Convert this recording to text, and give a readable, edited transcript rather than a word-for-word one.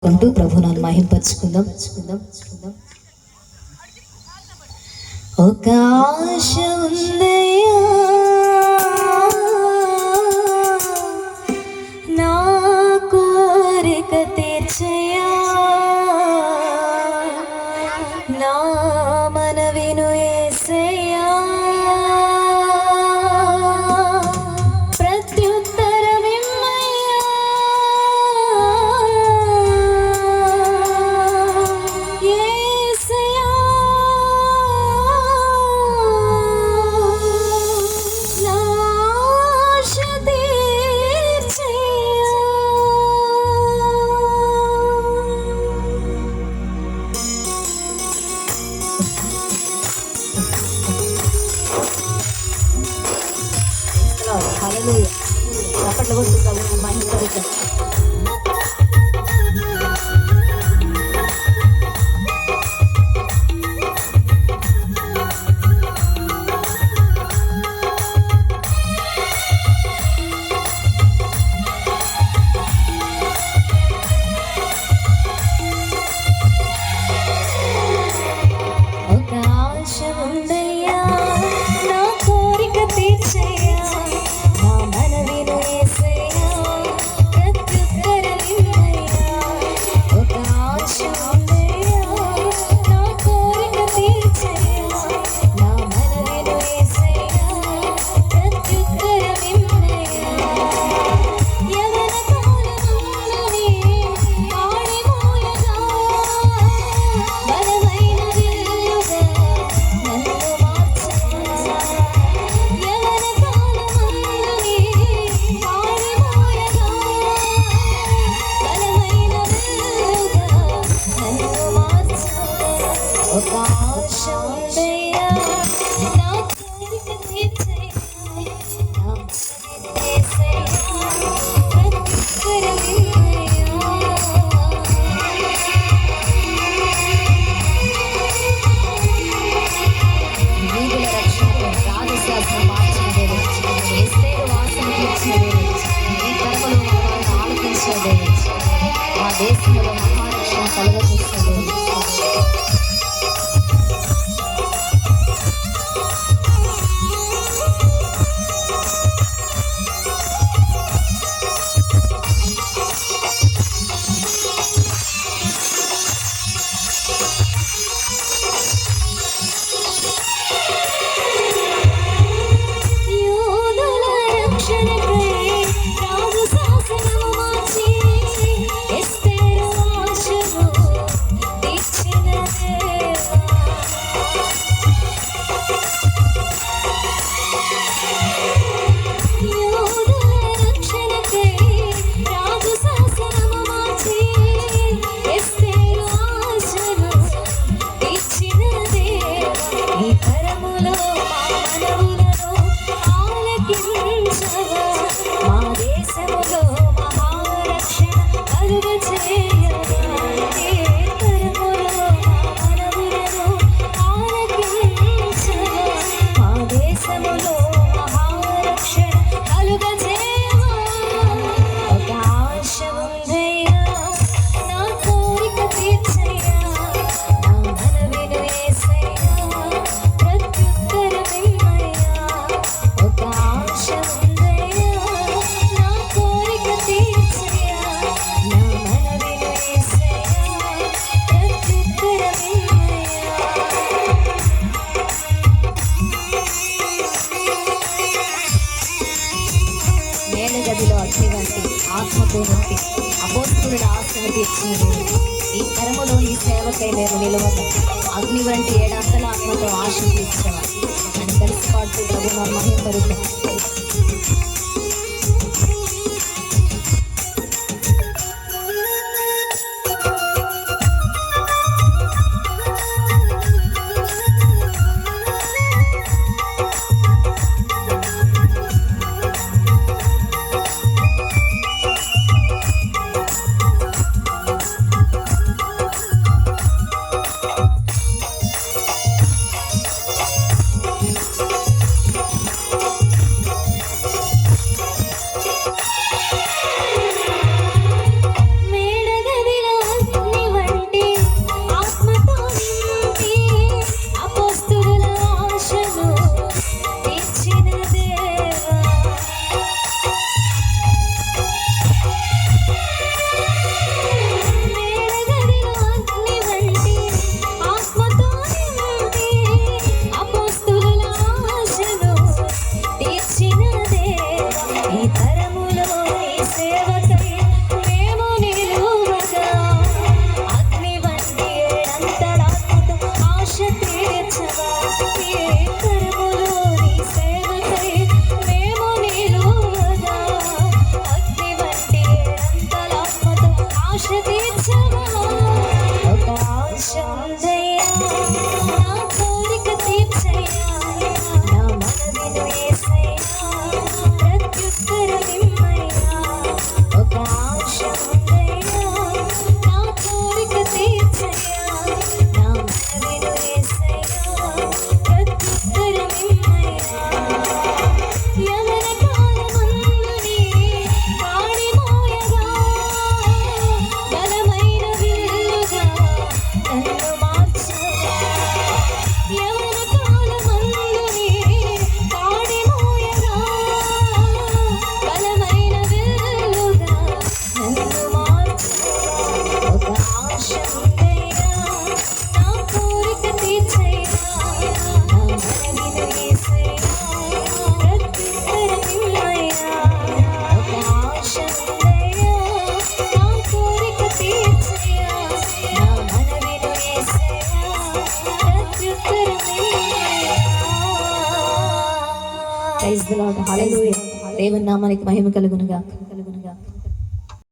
అంటూ ప్రభునాన్ని మహింపరుచుకుందాం. ఒక ఆశ ఉందయ్యా నా కోరిక తీర్చయ్యా, నా మనవిను యేసయ్యా, చప్పట్లు కొట్టుకుందాం మహిమపరుద్దాం. ఒక ఆశ ఉందయ్యా నా కోరిక తీర్చయ్యా, నా మనవిను యేసయ్యా, ప్రత్యుత్తరమివ్వయ్యా. ఒక ఆశ ఉందయ్యా నా కోరిక తీర్చయ్యా, నా మనవిను యేసయ్యా, ప్రత్యుత్తరమివ్వయ్యా. యవన కాలములోనే ఆడిమూలగా బలమైన విల్లుగా నన్ను మార్చయ్యా. యవన కాలములోనే ఆడిమూలగా బలమైన విల్లుగా నన్ను మార్చయ్యా. ఒక ఆశ ఉందయ్యా నా కోరిక తీర్చయ్యా, నా మనవిను యేసయ్యా, ప్రత్యుత్తరమివ్వయ్యా. వీధుల రక్షణకు రాజశాస్త్రం మార్చిన దేవుడు, ఎస్తేరు వాసన తీర్చిన దేవుడు, ఈ తరములో మమ్మల్ని ఆలకించిన దేవుడు, మా దేశంలో మహారక్షణ కలుగజేసిన దేవుడు. యూదుల రక్షణకై రాజు శాసనము మార్చి ఎస్తేరు ఆశను తీర్చిన దేవా. యూదుల రక్షణకై రాజు శాసనము మార్చి ఎస్తేరు ఆశను తీర్చిన దేవా. ఈ తరములో మా మనవులను ఆలకించవా, మా దేశములో మహారక్షణ కలుగజేయవా. ఈ తరములో మా మనవులను ఆలకించవా, మా దేశములో మహారక్షణ కలుగజేయవా. ఒక ఆశ ఉందయ్యా నా కోరిక తీర్చయ్యా, నా మనవిను యేసయ్యా, ప్రత్యుత్తరమివ్వయ్యా. ఒక ఆశ ఉందయ్యా నా కోరిక తీర్చయ్యా, నా మనవిను యేసయ్యా, ప్రత్యుత్తరమివ్వయ్యా. మేలుగదిలో అగ్ని వంటి ఆత్మతో వంటి అపోస్తుల ఆశను తీర్చిన దేవుడు, ఈ తరములో ఈ సేవకై నేను నిలవగా అగ్ని వంటి ఏడంతల ఆత్మతో ఆశ తీర్చవా అని కలిసి పాడుతూ ప్రభునాన్ని మహిమపరుద్దాం. మార్చవా ఒక ఆశ ఉందయ్యా నా కోరిక తీర్చయ్యా నా మనవిను యేసయ్యా ప్రత్యుత్తరమిమ్మయ్యా ఒక ఆశ ఉందయ్యా నా కోరిక తీర్చయ్యా నా మనవిను యేసయ్యా ప్రత్యుత్తరమిమ్మయ్యా యవన కాలమందుని పాడిమోయగా బలమైన విల్లుగా నన్ను మార్చవా యవన కాలమందుని పాడిమోయగా బలమైన విల్లుగా నన్ను మార్చవా ఒక ఆశ ఉందయ్యా నా కోరిక తీర్చయ్యా నా మనవిను యేసయ్యా ప్రత్యుత్తరమిమ్మయ్యా ఒక ఆశ ఉందయ్యా నా కోరిక తీర్చయ్యా నా మనవిను యేసయ్యా ప్రత్యుత్తరమిమ్మయ్యా. Praise the Lord. హల్లెలూయా. దేవుని నామానికి మహిమ కలుగును గాక.